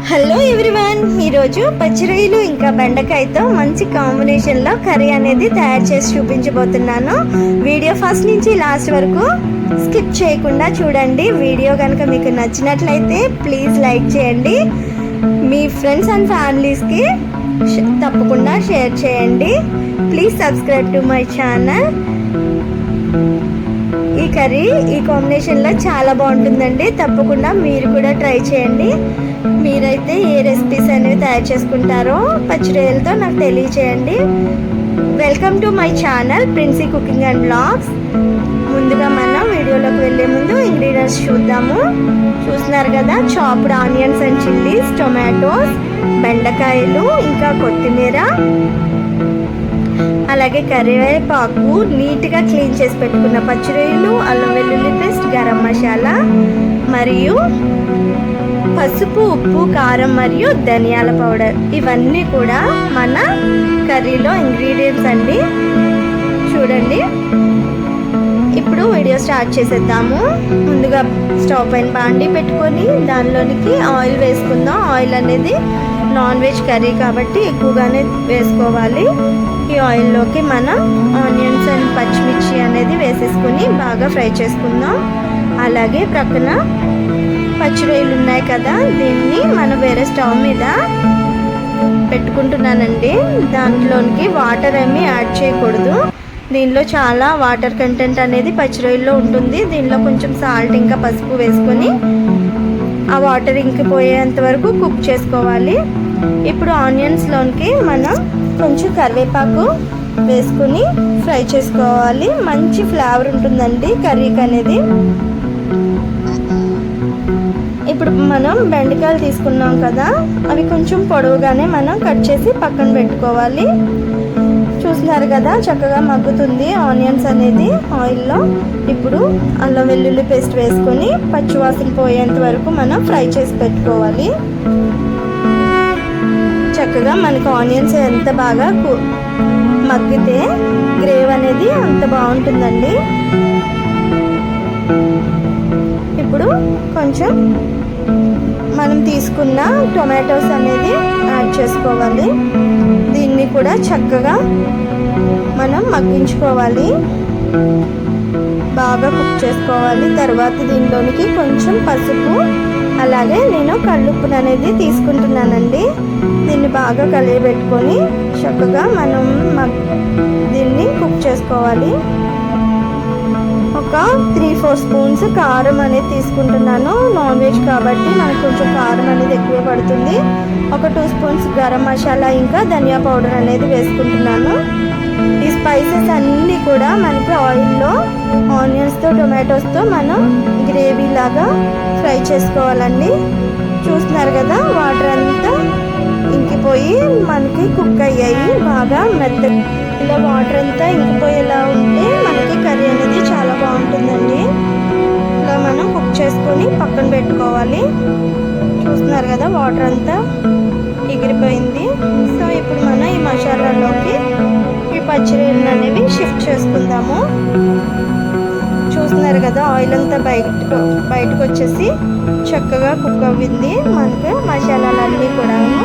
Hello everyone, ఈరోజు పచ్చిరొయ్యలు ఇంకా బెండకాయతో మంచి కాంబినేషన్లో కర్రీ అనేది తయారు చేసి చూపించబోతున్నాను. వీడియో ఫస్ట్ నుంచి లాస్ట్ వరకు స్కిప్ చేయకుండా చూడండి. వీడియో కనుక మీకు నచ్చినట్లయితే ప్లీజ్ లైక్ చేయండి. మీ ఫ్రెండ్స్ అండ్ ఫ్యామిలీస్కి తప్పకుండా షేర్ చేయండి. Please subscribe to my channel. ఈ కర్రీ ఈ కాంబినేషన్లో చాలా బాగుంటుందండి. తప్పకుండా మీరు కూడా ట్రై చేయండి. మీరైతే ఏ రెసిపీస్ అనేవి తయారు చేసుకుంటారో పచ్చిరొయ్యలతో నాకు తెలియచేయండి. Welcome to my channel Princy cooking and blogs. ముందుగా మనం వీడియోలోకి వెళ్ళే ముందు ఇంగ్రీడియంట్స్ చూద్దాము. చూస్తున్నారు కదా, chopped onions and chillies, tomatoes, బెండకాయలు, ఇంకా కొత్తిమీర, అలాగే కరివేపాకు, నీట్గా క్లీన్ చేసి పెట్టుకున్న పచ్చిరొయ్యలు, అల్లం వెల్లుల్లి పేస్ట్, గరం మసాలా మరియు పసుపు, ఉప్పు, కారం మరియు ధనియాల పౌడర్. ఇవన్నీ కూడా మన కర్రీలో ఇంగ్రీడియంట్స్ అండి. చూడండి, ఇప్పుడు వీడియో స్టార్ట్ చేసేద్దాము. ముందుగా స్టవ్ పైన బాండి పెట్టుకొని దానిలోనికి ఆయిల్ వేసుకుందాం. ఆయిల్ అనేది నాన్ వెజ్ కర్రీ కాబట్టి ఎక్కువగానే వేసుకోవాలి. ఈ ఆయిల్లోకి మనం ఆనియన్స్ అండ్ పచ్చిమిర్చి అనేది వేసేసుకొని బాగా ఫ్రై చేసుకుందాం. అలాగే ప్రక్కన పచ్చిరొయ్యలు ఉన్నాయి కదా, దీన్ని మనం వేరే స్టవ్ మీద పెట్టుకుంటున్నానండి. దాంట్లోనికి వాటర్ ఏమీ యాడ్ చేయకూడదు. దీనిలో చాలా వాటర్ కంటెంట్ అనేది పచ్చిరొయ్యల్లో ఉంటుంది. దీనిలో కొంచెం సాల్ట్ ఇంకా పసుపు వేసుకొని ఆ వాటర్ ఇంకిపోయేంత వరకు కుక్ చేసుకోవాలి. ఇప్పుడు ఆనియన్స్లోనికి మనం కొంచెం కరివేపాకు వేసుకొని ఫ్రై చేసుకోవాలి. మంచి ఫ్లేవర్ ఉంటుందండి కర్రీకి అనేది. ఇప్పుడు మనం బెండకాయలు తీసుకున్నాం కదా, అవి కొంచెం పొడవుగానే మనం కట్ చేసి పక్కన పెట్టుకోవాలి. చూస్తున్నారు కదా, చక్కగా మగ్గుతుంది ఆనియన్స్ అనేది ఆయిల్లో. ఇప్పుడు అల్లం వెల్లుల్లి పేస్ట్ వేసుకొని పచ్చివాసన పోయేంత వరకు మనం ఫ్రై చేసి పెట్టుకోవాలి. చక్కగా మనకు ఆనియన్స్ ఎంత బాగా మగ్గితే గ్రేవీ అనేది అంత బాగుంటుందండి. ఇప్పుడు కొంచెం మనం తీసుకున్న టొమాటోస్ అనేది యాడ్ చేసుకోవాలి. దీన్ని కూడా చక్కగా మనం మగ్గించుకోవాలి, బాగా కుక్ చేసుకోవాలి. తర్వాత దీనిలోనికి కొంచెం పసుపు, అలాగే నేను కల్లుప్పును అనేది తీసుకుంటున్నానండి. దీన్ని బాగా కలియబెట్టుకొని చక్కగా మనం దీన్ని కుక్ చేసుకోవాలి. ఒక 3-4 స్పూన్స్ కారం అనేది తీసుకుంటున్నాను. నాన్ వెజ్ కాబట్టి నాకు కొంచెం కారం అనేది ఎక్కువ పడుతుంది. ఒక 2 స్పూన్స్ గరం మసాలా ఇంకా ధనియా పౌడర్ అనేది వేసుకుంటున్నాను. ఈ స్పైసెస్ అన్నీ కూడా మనకి ఆయిల్లో ఆనియన్స్తో టొమాటోస్తో మనం గ్రేవీ లాగా ఫ్రై చేసుకోవాలండి. చూస్తున్నారు కదా, వాటర్ అంతా ఇంకిపోయి మనకి కుక్ అయ్యాయి బాగా మెత్తగా. ఇలా వాటర్ అంతా ఇంకిపోయేలా ఉంటే మనకి కర్రీ అనేది చాలా బాగుంటుందండి. ఇలా మనం కుక్ చేసుకొని పక్కన పెట్టుకోవాలి. చూస్తున్నారు కదా, వాటర్ అంతా ఎగిరిపోయింది. సో ఇప్పుడు మనం ఈ మసాలాలోకి ఈ పచ్చిరొయ్యలు అనేవి షిఫ్ట్ చేసుకుందాము. చూస్తున్నారు కదా, ఆయిల్ అంతా బయటకు వచ్చేసి చక్కగా కుక్ అవ్వింది మనకు మసాలాలన్నీ కూడాను.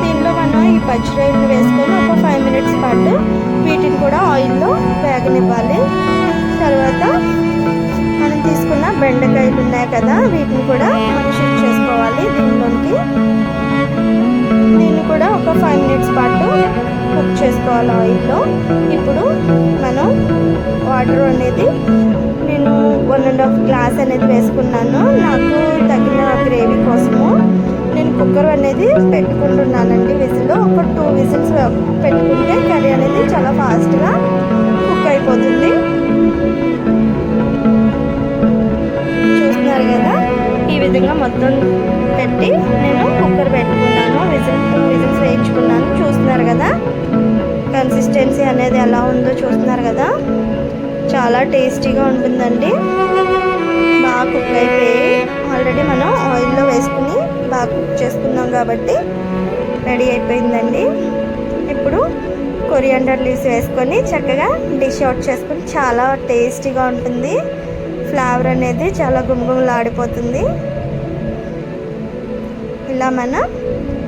దీనిలో మనం ఈ పచ్చిరొయ్యలు వేసుకొని ఒక 5 మినిట్స్ పాటు వీటిని కూడా ఆయిల్లో వేగనివ్వాలి. తర్వాత మనం తీసుకున్న బెండకాయలు ఉన్నాయి కదా, వీటిని కూడా మనం షిఫ్ట్ చేసుకోవాలి దీనిలోకి. దీన్ని కూడా ఒక 5 మినిట్స్ పాటు కుక్ చేసుకోవాలి ఆయిల్లో. ఇప్పుడు మనం వాటర్ అనేది నేను 1.5 గ్లాస్ అనేది వేసుకున్నాను. నాకు తగిన గ్రేవీ కోసము నేను కుక్కర్ అనేది పెట్టుకుంటున్నానండి. విజిల్ ఒక 2 విజిల్స్ పెట్టుకుంటే కర్రీ అనేది చాలా ఫాస్ట్గా కుక్ అయిపోతుంది. చూస్తున్నారు కదా, ఈ విధంగా మొత్తం పెట్టి నేను కుక్కర్ పెట్టుకున్నాను. 2 విజిల్స్ వేయించుకున్నాను. చూస్తున్నారు కదా కన్సిస్టెన్సీ అనేది ఎలా ఉందో. చూస్తున్నారు కదా, చాలా టేస్టీగా ఉంటుందండి. బాగా కుక్ అయిపోయి ఆల్రెడీ మనం ఆయిల్లో వేసుకుని బాగా కుక్ చేసుకున్నాం కాబట్టి రెడీ అయిపోయిందండి. ఇప్పుడు కొరియాండర్ లీవ్స్ వేసుకొని చక్కగా డిష్ అవుట్ చేసుకొని చాలా టేస్టీగా ఉంటుంది. ఫ్లేవర్ అనేది చాలా గుమగుమలాడిపోతుంది. ఇలా మనం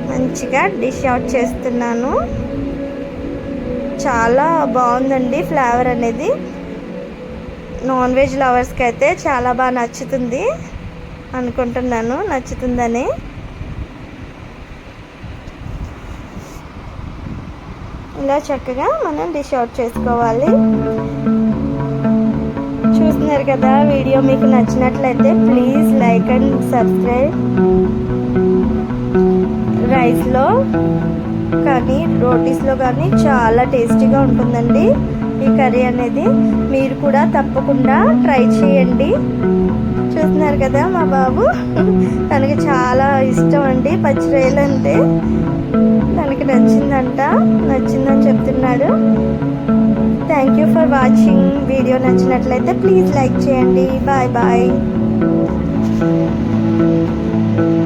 మంచిగా డిష్ అవుట్ చేస్తున్నాను. చాలా బాగుందండి ఫ్లేవర్ అనేది. నాన్ వెజ్ లవర్స్కి అయితే చాలా బాగా నచ్చుతుంది అనుకుంటున్నాను, నచ్చుతుందని. ఇలా చక్కగా మనం డిష్ అవుట్ చేసుకోవాలి. చూస్తున్నారు కదా, వీడియో మీకు నచ్చినట్లయితే ప్లీజ్ లైక్ అండ్ సబ్స్క్రైబ్. రైస్లో కానీ రోటీస్లో కానీ చాలా టేస్టీగా ఉంటుందండి ఈ కర్రీ అనేది. మీరు కూడా తప్పకుండా ట్రై చేయండి. చూస్తున్నారు కదా మా బాబు, తనకి చాలా ఇష్టం అండి పచ్చి రొయ్యలు అంటే. తనకి నచ్చిందని చెప్తున్నాడు. Thank you for watching. Video నచ్చినట్లయితే ప్లీజ్ లైక్ చేయండి. Bye bye.